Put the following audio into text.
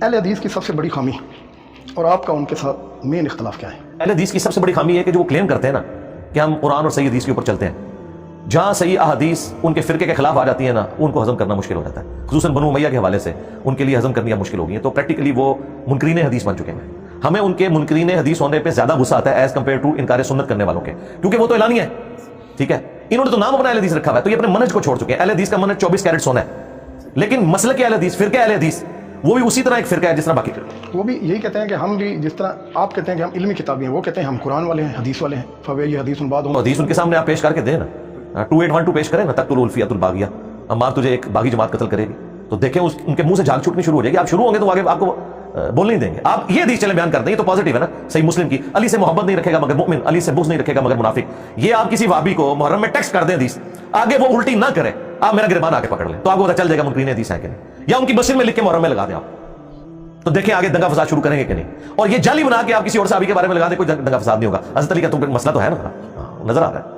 اہل حدیث کی سب سے بڑی خامی اور آپ کا ان کے ساتھ مین اختلاف کیا ہے؟ اہل حدیث کی سب سے بڑی خامی یہ ہے کہ جو وہ کلیم کرتے ہیں نا کہ ہم قرآن اور صحیح حدیث کے اوپر چلتے ہیں، جہاں صحیح احادیث ان کے فرقے کے خلاف آ جاتی ہے نا، ان کو ہضم کرنا مشکل ہو جاتا ہے، خصوصاً بنو امیہ کے حوالے سے ان کے لیے ہضم کرنی اب مشکل ہو گئی ہے، تو پریکٹیکلی وہ منکرین حدیث بن چکے ہیں۔ ہمیں ان کے منکرین حدیث ہونے پہ زیادہ غصہ آتا ہے ایز کمپیئر ٹو انکار سنت کرنے والوں کے، کیونکہ وہ تو اعلانیہ ہے، ٹھیک ہے، انہوں نے تو نام اپنا اہل حدیث رکھا ہوا ہے، تو یہ اپنے منہج کو چھوڑ چکے ہیں۔ اہل حدیث کا منہج 24 کیرٹ سونا ہے، لیکن مسلک اہل حدیث، فرقہ اہل حدیث، وہ بھی اسی طرح ایک فرقہ ہے جس طرح باقی فرقے۔ وہ بھی یہی کہتے ہیں کہ ہم بھی جس طرح آپ کہتے ہیں کہ ہم علمی کتابی ہیں، وہ کہتے ہیں ہم قرآن والے ہیں، حدیث والے ہیں، فویل حدیث بعد تو حدیث ان کے سامنے آپ پیش کر کے دیں نا، 2812 پیش کریں نا، تقتل الفیۃ الباغیہ، امار تجھے ایک باغی جماعت قتل کرے گی، تو دیکھیں ان کے منہ سے جھاگ چھوٹنی شروع ہو جائے گی، آپ شروع ہوں گے تو آگے آپ کو بول نہیں دیں گے۔ آپ یہ حدیث چلیں بیان کرتے ہیں، یہ تو پازیٹیو ہے نا، صحیح مسلم کی، علی سے محبت نہیں رکھے گا مگر مؤمن، علی سے بغض نہیں رکھے گا مگر منافق۔ یہ آپ کسی وہابی کو محرم میں ٹیکسٹ کر دیں حدیث، آگے وہ الٹی نہ کرے، آپ میرا گربان آ کے پکڑ لیں، تو آپ کو پتہ چل جائے گا منکرین حدیث ہیں کہ نہیں، یا ان کی مسجد میں لکھ کے محرم میں لگا دیں آپ، تو دیکھیں آگے دنگا فساد شروع کریں گے کہ نہیں۔ اور یہ جعلی بنا کے آپ کسی اور صحابی کے بارے میں لگا دیں، کوئی دنگا فساد نہیں ہوگا۔ حضرت علی کا تو مسئلہ تو ہے نا، نظر آ رہا ہے۔